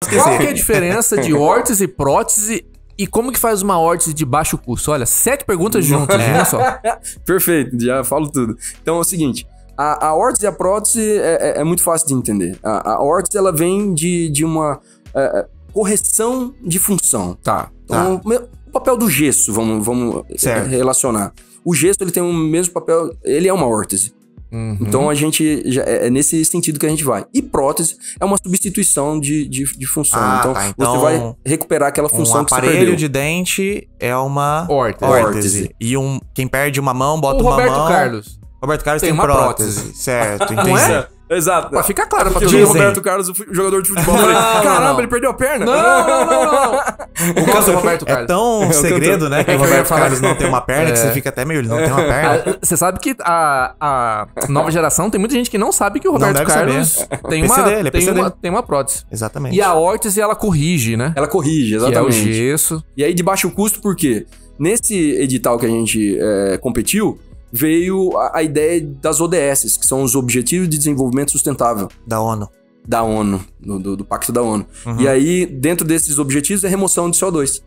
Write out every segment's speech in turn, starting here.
Qual que é a diferença de órtese e prótese e como que faz uma órtese de baixo custo? Olha, 7 perguntas juntas, uma só. Perfeito, já falo tudo. Então é o seguinte, a órtese e a prótese é muito fácil de entender. A órtese, ela vem de uma correção de função. Tá. Então, o papel do gesso, vamos relacionar. O gesso, ele tem o mesmo papel, ele é uma órtese. Uhum. Então a gente é nesse sentido que a gente vai. E prótese é uma substituição de função. Então você vai recuperar aquela função que você perdeu. Um aparelho de dente é uma órtese. E quem perde uma mão, bota uma mão. Roberto Carlos tem uma prótese. Certo, entendi. Não é? Exato. Pra ficar claro pra todo todo mundo. mundo. Roberto Carlos, o jogador de futebol. Caramba, ele perdeu a perna? Não. O caso do Roberto Carlos. É tão segredo, né? Que o Roberto Carlos não tem uma perna, que você fica até meio, ele não tem uma perna. Você sabe que a nova geração, tem muita gente que não sabe que o Roberto Carlos tem uma prótese. Exatamente. E a órtese, ela corrige, né? Ela corrige, exatamente. Que é o gesso. E aí, de baixo custo, por quê? Nesse edital que a gente competiu, veio a ideia das ODS, que são os Objetivos de Desenvolvimento Sustentável. Da ONU. Da ONU, do Pacto da ONU. Uhum. E aí, dentro desses objetivos, é remoção de CO2.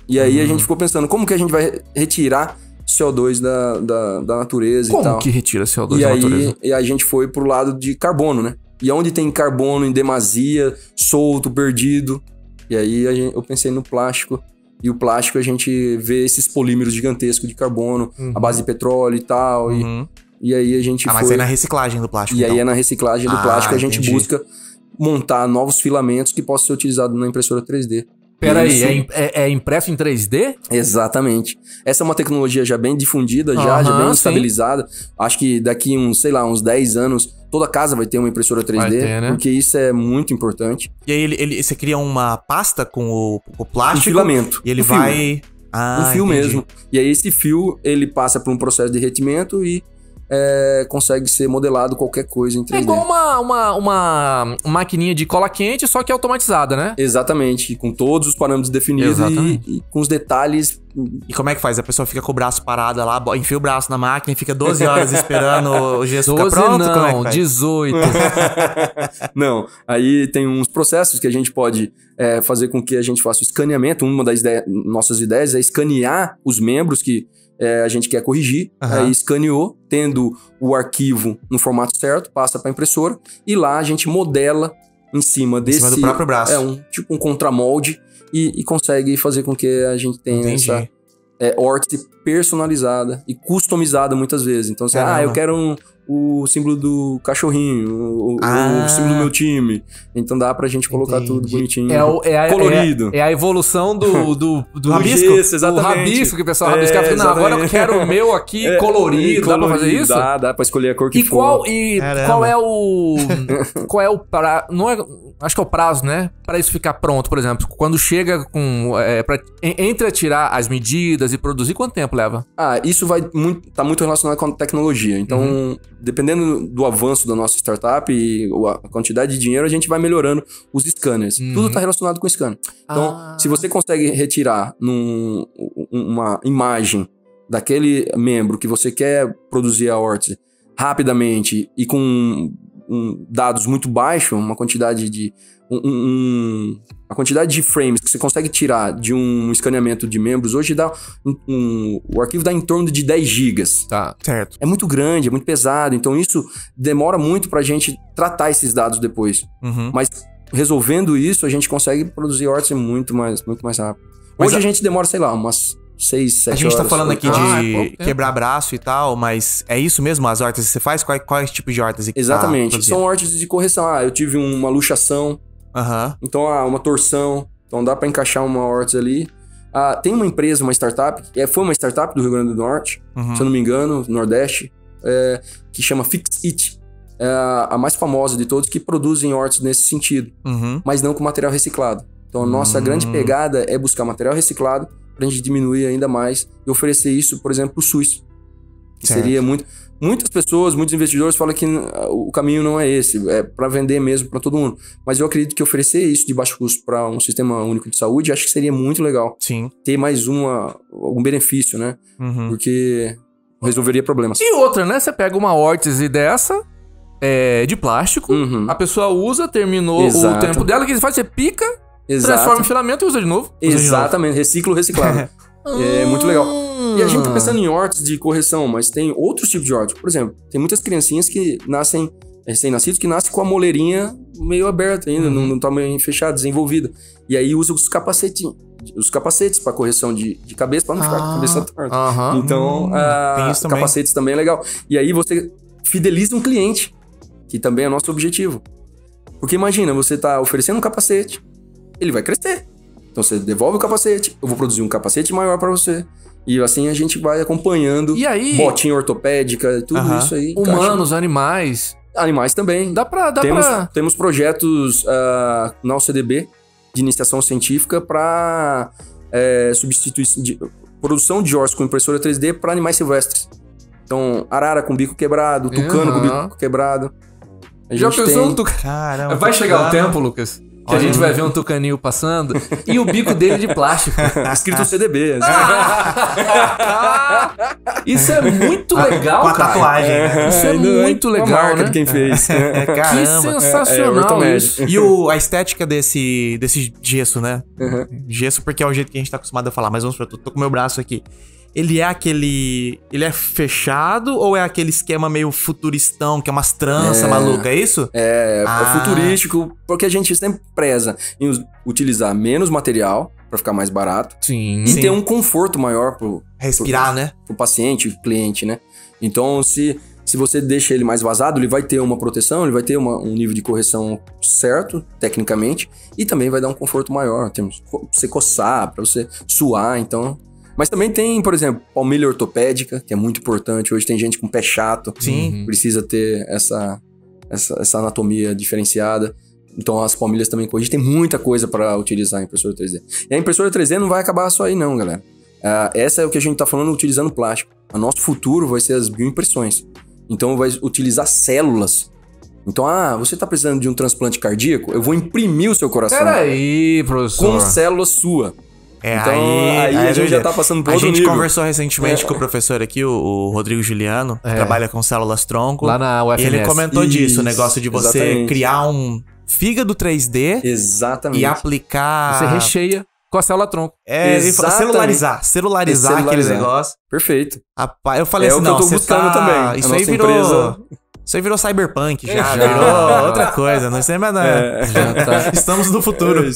E aí a gente ficou pensando, como que a gente vai retirar CO2 da natureza e tal? Como que retira CO2 da natureza? E a gente foi pro lado de carbono, né? E onde tem carbono em demasia, solto, perdido. E aí eu pensei no plástico. E o plástico, a gente vê esses polímeros gigantescos de carbono, à base de petróleo e tal. E aí a gente mas aí na reciclagem do plástico, E aí é na reciclagem do plástico, a gente busca montar novos filamentos que possam ser utilizados na impressora 3D. Peraí, é impresso em 3D? Exatamente. Essa é uma tecnologia já bem difundida, já bem estabilizada. Acho que daqui uns 10 anos, toda casa vai ter uma impressora 3D, vai ter, né? Porque isso é muito importante. E aí você cria uma pasta com o plástico? Um filamento. E ele vai... um fio mesmo. E aí esse fio, ele passa por um processo de derretimento e consegue ser modelado qualquer coisa em 3D. É igual uma maquininha de cola quente, só que automatizada, né? Exatamente, com todos os parâmetros definidos e com os detalhes. E como é que faz? A pessoa fica com o braço parado lá, enfia o braço na máquina e fica 12 horas esperando o gesso ficar pronto? Não, como é que faz? 18. Não, aí tem uns processos que a gente pode fazer com que a gente faça o escaneamento. Uma das nossas ideias é escanear os membros que a gente quer corrigir. Aí escaneou, tendo o arquivo no formato certo, passa para a impressora e lá a gente modela em cima do próprio braço. Tipo um contramolde e consegue fazer com que a gente tenha essa órtese personalizada e customizada muitas vezes. Então, eu quero o símbolo do cachorrinho, o símbolo do meu time. Então dá pra gente colocar tudo bonitinho, colorido. É a evolução do rabisco. Gesso, exatamente. Do rabisco, que o pessoal rabiscava. Não, agora eu quero o meu aqui colorido. Dá pra fazer isso? Dá pra escolher a cor que for. Qual é o... Qual é o prazo? Acho que é o prazo, né? Pra isso ficar pronto, por exemplo. Quando chega com... entre tirar as medidas e produzir, quanto tempo leva? Isso tá muito relacionado com a tecnologia. Então, dependendo do avanço da nossa startup e a quantidade de dinheiro, a gente vai melhorando os scanners. Tudo tá relacionado com o scanner. Então, se você consegue retirar uma imagem daquele membro que você quer produzir a órtese rapidamente e com dados muito baixos, uma quantidade de... a quantidade de frames que você consegue tirar de um escaneamento de membros hoje dá... o arquivo dá em torno de 10 gigas. Tá, certo. É muito grande, é muito pesado, então isso demora muito pra gente tratar esses dados depois. Mas resolvendo isso, a gente consegue produzir órtese muito mais rápido. Hoje a gente demora, sei lá, umas 6, 7 horas. A gente tá falando aqui de quebrar braço e tal, mas é isso mesmo? As órteses que você faz? Quais tipos de órtese? Exatamente. São órteses de correção. Eu tive uma luxação. Então, uma torção. Então, dá pra encaixar uma órtese ali. Tem uma empresa, uma startup, foi uma startup do Rio Grande do Norte, se eu não me engano, Nordeste, que chama Fix It. É a mais famosa de todos, que produzem órteses nesse sentido, mas não com material reciclado. Então, a nossa grande pegada é buscar material reciclado pra gente diminuir ainda mais e oferecer isso, por exemplo, pro SUS. Que seria muito... Muitas pessoas, muitos investidores falam que o caminho não é esse, é para vender mesmo para todo mundo. Mas eu acredito que oferecer isso de baixo custo para um sistema único de saúde, acho que seria muito legal. Sim. Ter mais algum benefício, né? Porque resolveria problemas. E outra, né? Você pega uma órtese dessa, de plástico, a pessoa usa, terminou o tempo dela, o que ele faz? Você pica, transforma em filamento e usa de novo. Exatamente, reciclo, reciclado. É muito legal. E a gente tá pensando em hortas de correção, mas tem outros tipos de hortas. Por exemplo, tem muitas criancinhas que nascem, recém-nascidos, que nascem com a moleirinha meio aberta ainda, não tá meio fechada, desenvolvida. E aí usa os capacetes para correção de cabeça, para não ficar com a cabeça torta. Então, capacetes também é legal. E aí você fideliza um cliente, que também é nosso objetivo. Porque imagina, você tá oferecendo um capacete, ele vai crescer. Então você devolve o capacete, eu vou produzir um capacete maior para você. E assim a gente vai acompanhando. E aí, botinha ortopédica, tudo isso aí. Humanos, animais. Animais também. Temos projetos na UCDB de iniciação científica para produção de ossos com impressora 3D para animais silvestres. Então, arara com bico quebrado, tucano com bico quebrado. Já pensou um tucano? Caramba, vai chegar o tempo, Lucas, que a gente vai ver um tucaninho passando e o bico dele de plástico. Escrito CDB. Isso é muito legal, com a tatuagem. Isso é muito legal, marca né? de quem fez. Que sensacional isso. E a estética desse gesso, né? Gesso porque é o jeito que a gente tá acostumado a falar. Mas vamos supor, eu tô com o meu braço aqui. Ele é fechado ou é aquele esquema meio futuristão, que é umas tranças malucas, é isso? É futurístico, porque a gente sempre preza em utilizar menos material pra ficar mais barato. Sim. E ter um conforto maior pro né? Pro paciente, cliente, né? Então, se você deixa ele mais vazado, ele vai ter uma proteção, ele vai ter um nível de correção certo, tecnicamente, e também vai dar um conforto maior. Temos pra você coçar, pra você suar, então... Mas também tem, por exemplo, palmilha ortopédica, que é muito importante. Hoje tem gente com pé chato. Sim. Precisa ter essa anatomia diferenciada. Então as palmilhas também corrigem. Tem muita coisa para utilizar a impressora 3D. E a impressora 3D não vai acabar só aí não, galera. Essa é o que a gente tá falando utilizando plástico. O nosso futuro vai ser as bioimpressões. Então vai utilizar células. Então, você tá precisando de um transplante cardíaco? Eu vou imprimir o seu coração. Peraí, professor. Com célula sua. Então, aí a gente já tá passando por outro nível. A gente conversou recentemente com o professor aqui, o Rodrigo Juliano, que trabalha com células tronco. Lá na UFMS. E ele comentou disso, o negócio de você criar um fígado 3D. Exatamente. E aplicar... Você recheia com a célula tronco. Celularizar aquele negócio. Perfeito. Rapaz, eu falei assim, não, que eu tô buscando também. Isso aí virou cyberpunk já virou outra coisa. Não sei mais nada. Já tá. Estamos no futuro.